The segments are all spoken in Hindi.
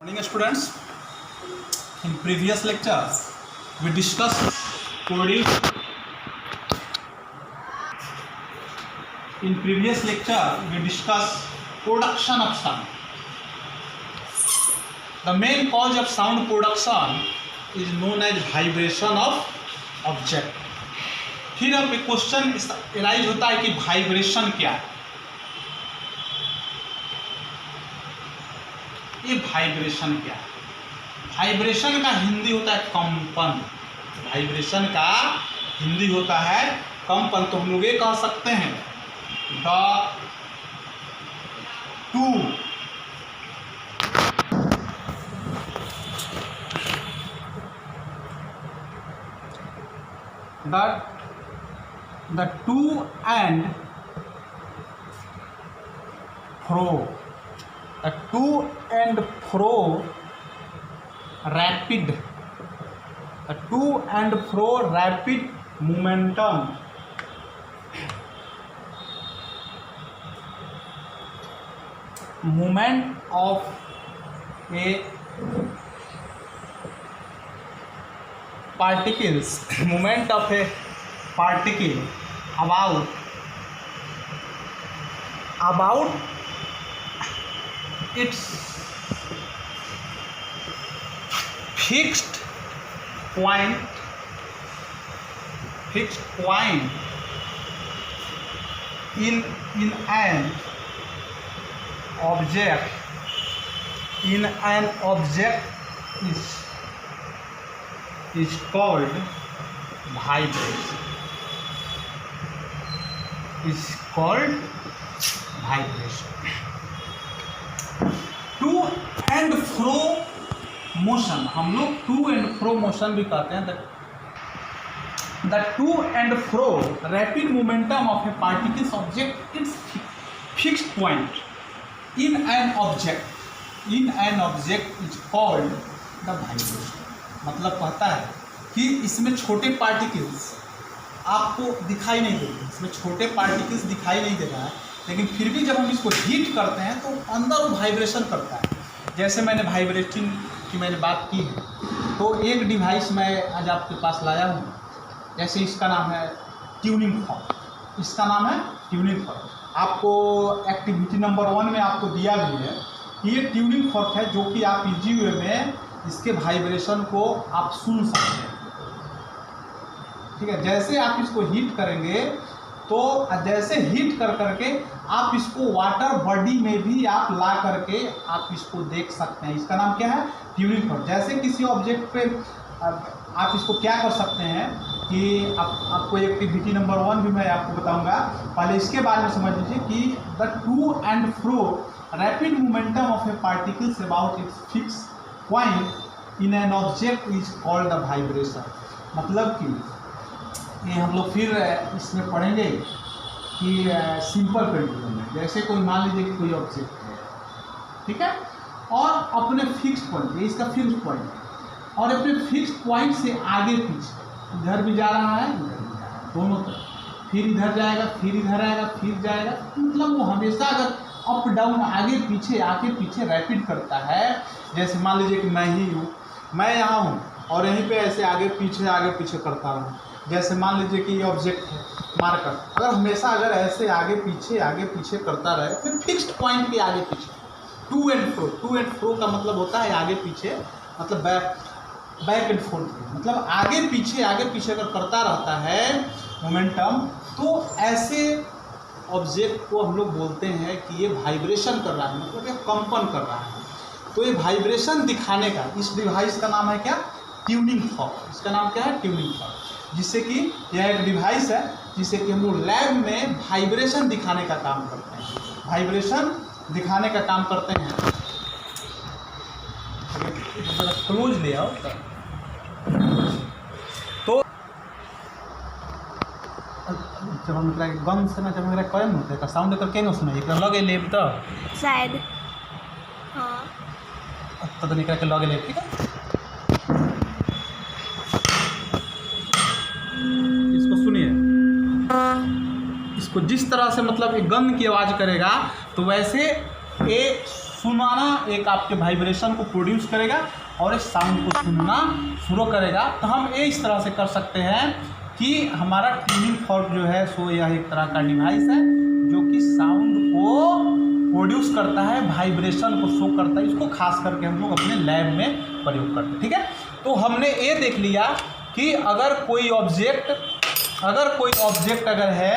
Morning students. In previous lecture we discussed production of sound. The main cause of sound production is known as vibration of object. फिर अब एक क्वेश्चन एराइज होता है कि वाइब्रेशन क्या है। ये वाइब्रेशन क्या है? वाइब्रेशन का हिंदी होता है कंपन। वाइब्रेशन का हिंदी होता है कंपन। तो हम लोग ये कह सकते हैं the to and fro rapid momentum movement of a particle about its fixed point in an object is called vibration. To and fro motion, हम लोग टू एंड फ्रो मोशन भी कहते हैं। The to and fro rapid momentum of a particles object its fixed point in an object is called the vibration. मतलब कहता है कि इसमें छोटे पार्टिकल्स आपको दिखाई नहीं देते, इसमें छोटे पार्टिकल्स दिखाई नहीं दे रहा है, लेकिन फिर भी जब हम इसको हीट करते हैं तो अंदर वो वाइब्रेशन करता है। जैसे मैंने वाइब्रेटिंग की बात की है, तो एक डिवाइस मैं आज आपके पास लाया हूँ। जैसे इसका नाम है ट्यूनिंग फॉर्क। आपको एक्टिविटी नंबर 1 में आपको दिया भी है कि ये ट्यूनिंग फॉर्क है, जो कि आप इजी वे में इसके वाइब्रेशन को आप सुन सकते हैं। ठीक है, जैसे आप इसको हीट करेंगे तो जैसे हीट करके आप इसको वाटर बॉडी में भी आप ला करके आप इसको देख सकते हैं। इसका नाम क्या है? Tuning fork. जैसे किसी ऑब्जेक्ट पे आप इसको क्या कर सकते हैं कि आपको एक्टिविटी नंबर 1 भी मैं आपको बताऊंगा। पहले इसके बारे में समझ लीजिए कि the to and fro rapid momentum of a particles about it's fix point in an object is called the vibration. मतलब कि ये हम लोग फिर इसमें पढ़ेंगे कि सिंपल पेंडुलम में जैसे कोई मान लीजिए कि कोई ऑब्जेक्ट है, ठीक है, और अपने फिक्स पॉइंट, ये इसका फिक्स पॉइंट है, और अपने फिक्स पॉइंट से आगे पीछे इधर भी जा रहा है, इधर भी जा रहा है, दोनों तरफ, फिर इधर जाएगा, फिर इधर आएगा, फिर जाएगा। मतलब वो हमेशा अगर अप डाउन आगे पीछे रैपिड करता है। जैसे मान लीजिए कि मैं ही हूँ, मैं यहाँ हूँ और यहीं पे ऐसे आगे पीछे करता हूँ। जैसे मान लीजिए कि ये ऑब्जेक्ट है मार्कर, अगर हमेशा ऐसे आगे पीछे करता रहे फिर फिक्स्ड पॉइंट के आगे पीछे। टू एंड फ्रो का मतलब होता है आगे पीछे, मतलब बैक एंड फोर्थ, मतलब आगे पीछे अगर करता रहता है मोमेंटम, तो ऐसे ऑब्जेक्ट को हम लोग बोलते हैं कि ये वाइब्रेशन कर रहा है, मतलब ये कंपन कर रहा है। तो ये वाइब्रेशन दिखाने का इस डिवाइस का नाम है क्या? Tuning fork. इसका नाम क्या है? Tuning fork. जिससे कि यह एक डिवाइस है जिससे कि हम लोग लैब में वाइब्रेशन दिखाने का काम करते हैं। जरा क्लोज ले आओ। तो जब हम गन से जब मेरा कॉइन होता है साउंड करके न सुनाई एक लगे लेब तो शायद हाँ तो निकल के लगे लेब। ठीक है, इसको जिस तरह से मतलब एक गन की आवाज़ करेगा तो वैसे ये सुनाना एक आपके वाइब्रेशन को प्रोड्यूस करेगा और एक साउंड को सुनना शुरू करेगा। तो हम ये इस तरह से कर सकते हैं कि हमारा ट्यूनिंग फॉर्क जो है सो यह एक तरह का डिवाइस है जो कि साउंड को प्रोड्यूस करता है, वाइब्रेशन को शो करता है। इसको खास करके हम लोग अपने लैब में प्रयोग करते हैं। ठीक है, तो हमने ये देख लिया कि अगर कोई ऑब्जेक्ट अगर है,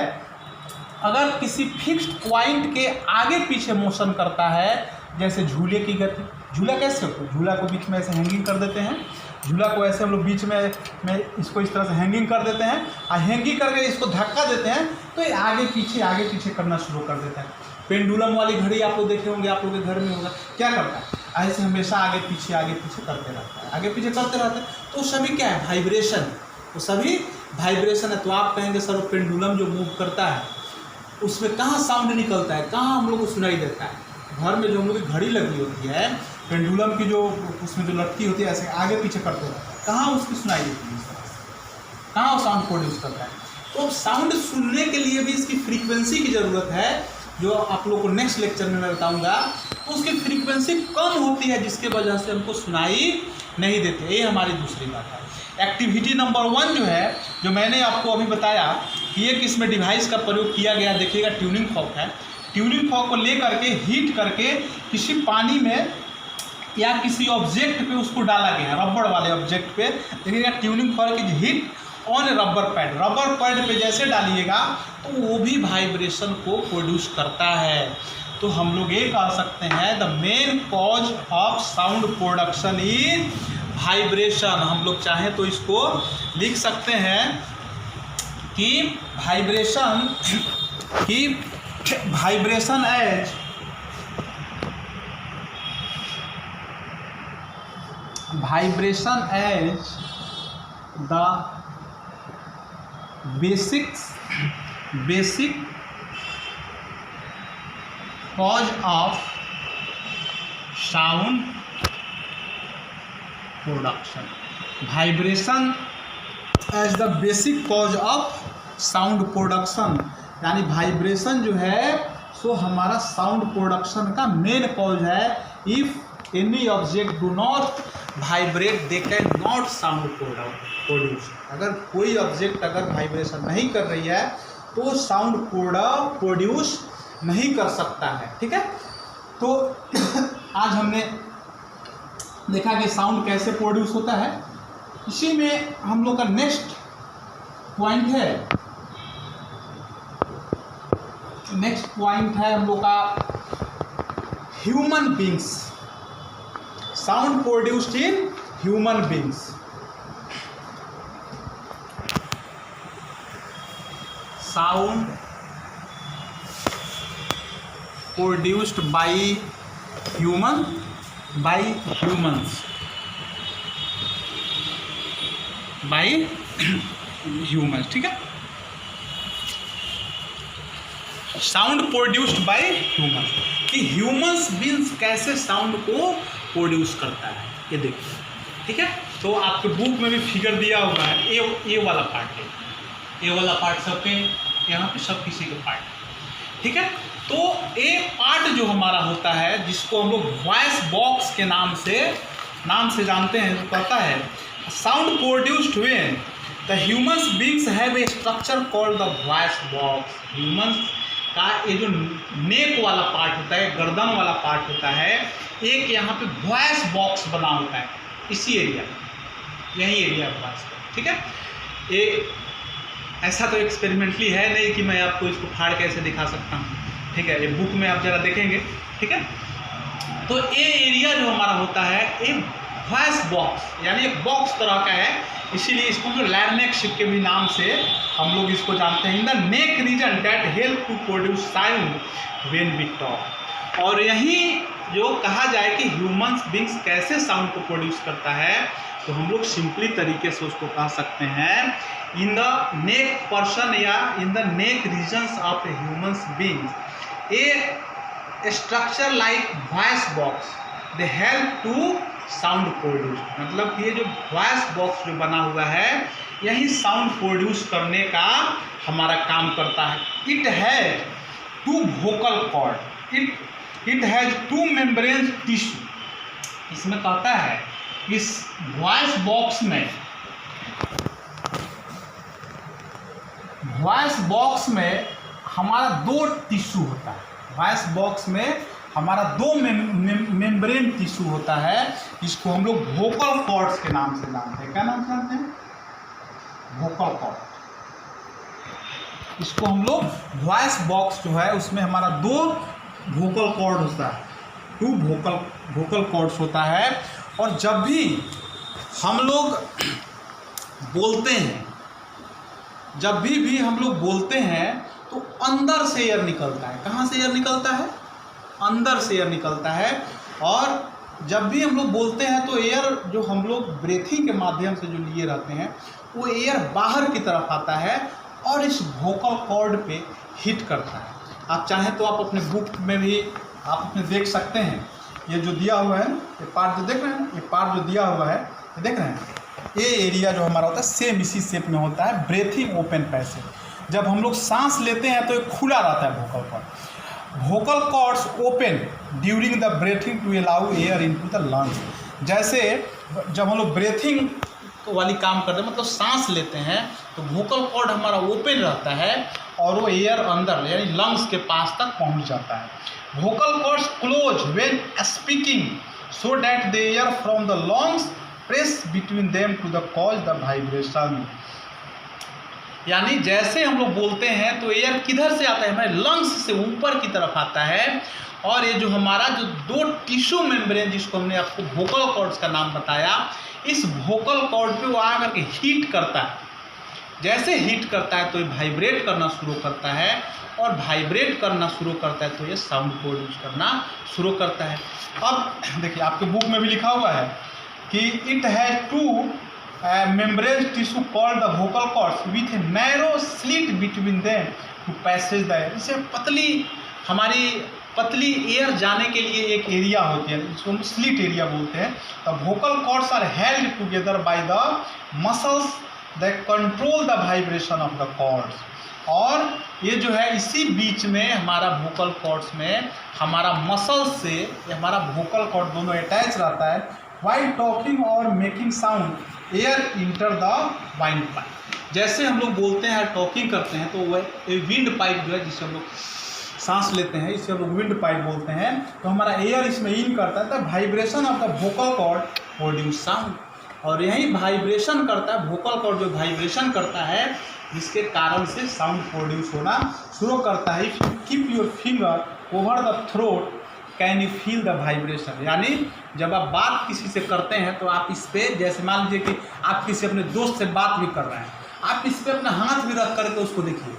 अगर किसी फिक्स्ड पॉइंट के आगे पीछे मोशन करता है, जैसे झूले की गति, झूला कैसे होता है, झूला को बीच में ऐसे हैंगिंग कर देते हैं, झूला को ऐसे हम लोग बीच में इसको इस तरह से हैंगिंग कर देते हैं और हैंगिंग करके इसको धक्का देते हैं तो ये आगे पीछे करना शुरू कर देता है। पेंडुलम वाली घड़ी आप लोग देखे होंगे, आप लोग के घर में होगा, क्या करता है, ऐसे हमेशा आगे पीछे करते रहता है, आगे पीछे करते रहते हैं। तो सभी क्या है, वाइब्रेशन, तो सभी वाइब्रेशन है। तो आप कहेंगे सर वो पेंडुलम जो मूव करता है उसमें कहाँ साउंड निकलता है, कहाँ हम लोग को सुनाई देता है। घर में जो हम लोग की घड़ी लगी होती है, पेंडुलम की जो उसमें जो लटकी होती है ऐसे आगे पीछे करते रहता है, कहाँ उसकी सुनाई देती है, कहाँ वो साउंड प्रोड्यूस करता है। तो साउंड सुनने के लिए भी इसकी फ्रीक्वेंसी की ज़रूरत है, जो आप लोग को नेक्स्ट लेक्चर में मैं बताऊंगा। तो उसकी फ्रीक्वेंसी कम होती है जिसके वजह से हमको सुनाई नहीं देते। ये हमारी दूसरी बात है। एक्टिविटी नंबर 1 जो है, जो मैंने आपको अभी बताया कि एक इसमें डिवाइस का प्रयोग किया गया, देखिएगा ट्यूनिंग फॉर्क है। ट्यूनिंग फॉर्क को ले करके हीट करके किसी पानी में या किसी ऑब्जेक्ट पे उसको डाला गया, रबड़ वाले ऑब्जेक्ट पे। देखिएगा tuning fork is heat on rubber pad पे जैसे डालिएगा तो वो भी वाइब्रेशन को प्रोड्यूस करता है। तो हम लोग ये कह सकते हैं the main cause of sound production is vibration. हम लोग चाहें तो इसको लिख सकते हैं कि vibration as the basic cause of sound production. Vibration as the basic cause of sound production, यानी वाइब्रेशन जो है सो हमारा साउंड प्रोडक्शन का मेन कॉज है। If any object do not vibrate they can not sound produce. अगर कोई ऑब्जेक्ट अगर वाइब्रेशन नहीं कर रही है तो साउंड प्रोड्यूस नहीं कर सकता है। ठीक है, तो आज हमने देखा कि साउंड कैसे प्रोड्यूस होता है। इसी में हम लोग का नेक्स्ट पॉइंट है हम लोग का human beings, sound produced in human beings. Sound produced by humans. ठीक है, साउंड प्रोड्यूस्ड बाय ह्यूमंस, कि ह्यूमंस बींग्स कैसे साउंड को प्रोड्यूस करता है ये देखिए। ठीक है, तो आपके बुक में भी फिगर दिया हुआ है, ये वाला पार्ट है, ये वाला पार्ट सबके यहाँ पे सब किसी का पार्ट है। ठीक है, तो ये पार्ट जो हमारा होता है जिसको हम लोग वॉइस बॉक्स के नाम से जानते हैं, जो कहता है sound produced when the humans beings have a structure called the voice box. Humans का ये जो नेक वाला पार्ट होता है, गर्दन वाला पार्ट होता है, एक यहाँ पे वॉइस बॉक्स बना होता है इसी एरिया में, यही एरिया वॉइस बॉक्स। ठीक है, ये ऐसा तो एक्सपेरिमेंटली है नहीं कि मैं आपको इसको फाड़ के ऐसे दिखा सकता हूँ। ठीक है, ये बुक में आप जरा देखेंगे। ठीक है, तो ये एरिया जो हमारा होता है एक वॉइस बॉक्स, यानी एक बॉक्स तरह का है, इसीलिए इसको जो लैर्नेक्स के भी नाम से हम लोग इसको जानते हैं। In the neck region that help to produce sound when we talk. और यही जो कहा जाए कि ह्यूमंस बींग्स कैसे साउंड को प्रोड्यूस करता है, तो हम लोग सिंपली तरीके से उसको कह सकते हैं इन द नेक पर्सन या in the neck regions of a humans beings a structure like voice box they help to sound produce. मतलब कि ये जो वॉइस बॉक्स जो बना हुआ है यही साउंड प्रोड्यूस करने का हमारा काम करता है। It has two vocal cord, it it has 2 membrane tissue. इसमें कहता है इस वॉइस बॉक्स में हमारा 2 टिश्यू होता है। वॉइस बॉक्स में हमारा 2 मेम्ब्रेन टिश्यू होता है। इसको हम लोग वोकल कॉर्ड्स के नाम से जानते हैं। क्या नाम से जानते हैं? Vocal cord. इसको हम लोग वॉइस बॉक्स जो है उसमें हमारा 2 वोकल कॉर्ड होता है, 2 वोकल कॉर्ड्स होता है। और जब भी हम लोग बोलते हैं, जब भी हम लोग बोलते हैं तो अंदर से एयर निकलता है। कहाँ से एयर निकलता है? अंदर से एयर निकलता है। और जब भी हम लोग बोलते हैं तो एयर जो हम लोग ब्रीथिंग के माध्यम से जो लिए रहते हैं वो एयर बाहर की तरफ आता है और इस वोकल कॉर्ड पे हिट करता है। आप चाहें तो आप अपने बुक में भी आप अपने देख सकते हैं। ये जो दिया हुआ है, ये पार्ट जो देख रहे हैं, ये पार्ट जो दिया हुआ है, ये देख रहे हैं, ये एरिया जो हमारा होता है सेम इसी शेप में होता है, ब्रीथिंग ओपन पैसेज। जब हम लोग सांस लेते हैं तो ये खुला रहता है vocal cord. Vocal cords open during the breathing to allow air into the lungs. जैसे जब हम लोग ब्रीथिंग वाली काम करते हैं, मतलब सांस लेते हैं, तो वोकल कॉर्ड हमारा ओपन रहता है और वो एयर अंदर यानी लंग्स के पास तक पहुंच जाता है। Vocal cords close when speaking so that the air from the lungs press between them to the cause the vibration. यानी जैसे हम लोग बोलते हैं तो एयर किधर से आता है? हमारे लंग्स से ऊपर की तरफ आता है। और ये जो हमारा जो 2 टिश्यू मेम्ब्रेन जिसको हमने आपको वोकल कॉर्ड्स का नाम बताया, इस वोकल कॉर्ड पे वो आकर के हीट करता है। जैसे हीट करता है तो ये वाइब्रेट करना शुरू करता है और वाइब्रेट करना शुरू करता है तो ये साउंड प्रोड्यूस करना शुरू करता है। अब देखिए आपके बुक में भी लिखा हुआ है कि it has 2 membrane tissue called the vocal cords with a narrow slit between them to passage the air. इसे हमारी पतली एयर जाने के लिए एक एरिया होती है, इसको हम स्लिट एरिया बोलते हैं। The vocal cords are held together by the muscles that control the vibration of the cords. और ये जो है इसी बीच में हमारा वोकल कॉर्ड्स में हमारा मसल से हमारा वोकल कॉर्ड दोनों अटैच रहता है। व्हाइल टॉकिंग और making sound air enter the wind pipe. जैसे हम लोग बोलते हैं, टॉकिंग करते हैं, तो वह विंड पाइप जो है जिससे हम लोग सांस लेते हैं, इसे हम लोग विंड पाइप बोलते हैं, तो हमारा एयर इसमें इन करता है। The vibration of the vocal cord produce sound. और यही वाइब्रेशन करता है, वोकल कॉर्ड जो वाइब्रेशन करता है जिसके कारण से साउंड प्रोड्यूस होना शुरू करता है। If you keep your finger over the throat can you feel the vibration. यानी जब आप बात किसी से करते हैं तो आप इस पर, जैसे मान लीजिए कि आप किसी अपने दोस्त से बात भी कर रहे हैं, आप इस पर अपना हाथ भी रख करके उसको देखिए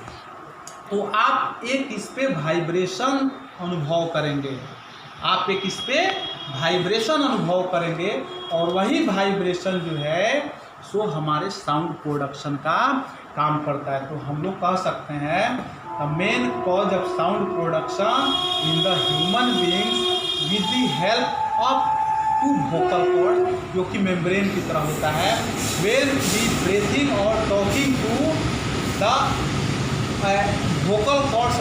तो आप एक इस पर वाइब्रेशन अनुभव करेंगे। आप एक इस पर वाइब्रेशन अनुभव करेंगे और वही वाइब्रेशन जो है सो हमारे साउंड प्रोडक्शन का काम करता है। तो हम लोग कह सकते हैं the main cause of sound production in the human beings with the help of 2 vocal cord जो कि मेम्ब्रेन की तरह होता है। वेन वी ब्रीथिंग और talking to the vocal cords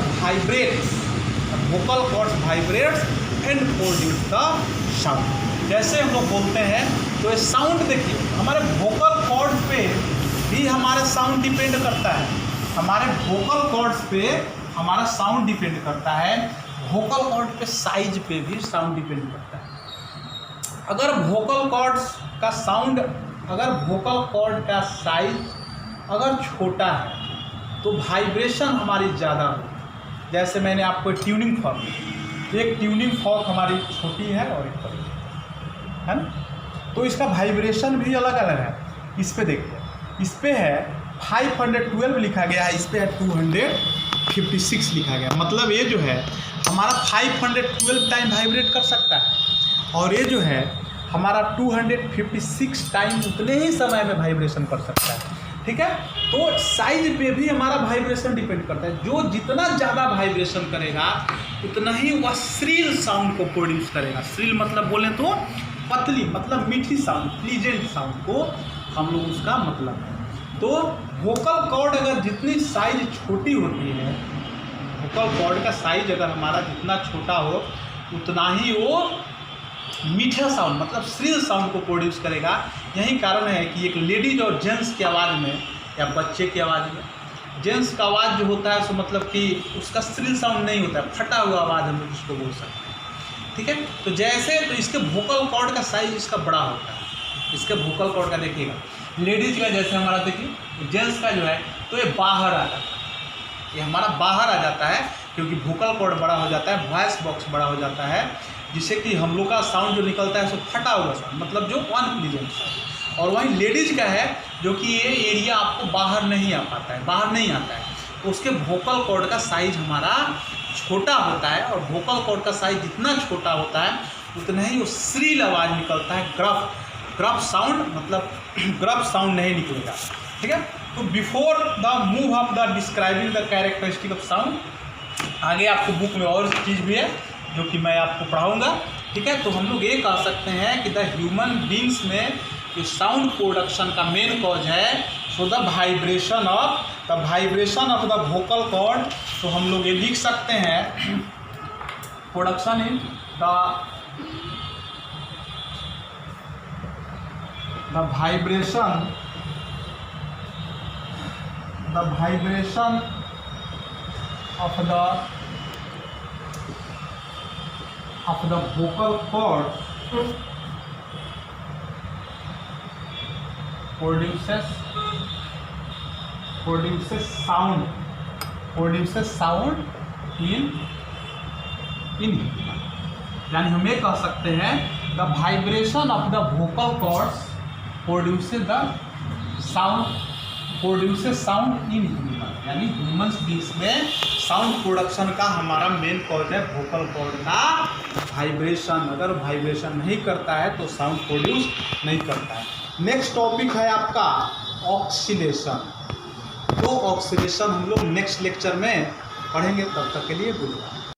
vibrates and produce the sound। जैसे हम लोग बोलते हैं तो ये साउंड देखिए हमारे वोकल कॉर्ड पे भी हमारा साउंड डिपेंड करता है। हमारे वोकल कॉर्ड्स पे हमारा साउंड डिपेंड करता है। वोकल कॉर्ड पे साइज पे भी साउंड डिपेंड करता है। अगर वोकल कॉर्ड्स का साउंड, अगर वोकल कॉर्ड का साइज अगर छोटा है तो वाइब्रेशन हमारी ज़्यादा हो। जैसे मैंने आपको ट्यूनिंग फॉर्क, एक ट्यूनिंग फॉर्क हमारी छोटी है और एक बड़ी है ना, तो इसका वाइब्रेशन भी अलग अलग है। इस पे देखिए, इस पे है 512 लिखा गया है, इस पे है 256 लिखा गया। मतलब ये जो है हमारा 512 टाइम वाइब्रेट कर सकता है और ये जो है हमारा 256 टाइम उतने ही समय में वाइब्रेशन कर सकता है। ठीक है, तो साइज पे भी हमारा वाइब्रेशन डिपेंड करता है। जो जितना ज़्यादा वाइब्रेशन करेगा उतना ही वह श्रील साउंड को प्रोड्यूस करेगा। श्रील मतलब बोलें तो पतली, मतलब मीठी साउंड, प्लीजेंट साउंड को हम लोग उसका मतलब है। तो वोकल कॉर्ड अगर जितनी साइज छोटी होती है, वोकल कॉर्ड का साइज अगर हमारा जितना छोटा हो उतना ही वो मीठा साउंड मतलब श्रिल साउंड को प्रोड्यूस करेगा। यही कारण है कि एक लेडीज और जेंट्स की आवाज़ में या बच्चे की आवाज़ में, जेंट्स का आवाज़ जो होता है सो मतलब कि उसका श्रिल साउंड नहीं होता है, फटा हुआ आवाज़ हम लोग उसको बोल सकते हैं। ठीक है, तो जैसे तो इसके वोकल कॉर्ड का साइज इसका बड़ा होता है। इसके वोकल कॉर्ड का देखिएगा, लेडीज का जैसे हमारा देखिए, जेंट्स का जो है तो ये बाहर आ जाता है, ये हमारा बाहर आ जाता है क्योंकि वोकल कॉर्ड बड़ा हो जाता है, वॉइस बॉक्स बड़ा हो जाता है, जिससे कि हम लोग का साउंड जो निकलता है सो फटा हुआ साउंड मतलब जो अनप्लीजेंट साउंड। और वहीं लेडीज का है जो कि ये एरिया आपको बाहर नहीं आ पाता है, बाहर नहीं आता है, तो उसके वोकल कॉर्ड का साइज हमारा छोटा होता है। और वोकल कॉर्ड का साइज जितना छोटा होता है उतना ही वो श्रील आवाज़ निकलता है, ग्रफ साउंड मतलब ग्रफ साउंड नहीं निकलेगा। ठीक है, तो before the move of the describing the characteristic of sound, आगे आपको बुक में और चीज़ भी है जो कि मैं आपको पढ़ाऊँगा। ठीक है, तो हम लोग ये कह सकते हैं कि द ह्यूमन बींग्स में जो साउंड प्रोडक्शन का मेन कॉज है so the vibration of the vocal cord. तो हम लोग ये लिख सकते हैं production in the vibration of the vocal cord produces sound in human। यानी हम ये कह सकते हैं the vibration of the vocal chords produces sound in human. यानी ह्यूमन्स बींग्स में साउंड प्रोडक्शन का हमारा मेन कॉज है वोकल कॉर्ड का वाइब्रेशन। अगर वाइब्रेशन नहीं करता है तो साउंड प्रोड्यूस नहीं करता है। नेक्स्ट टॉपिक है आपका ऑक्सीलेशन। तो ऑक्सीलेशन हम लोग नेक्स्ट लेक्चर में पढ़ेंगे, तब तक के लिए गुड बाय।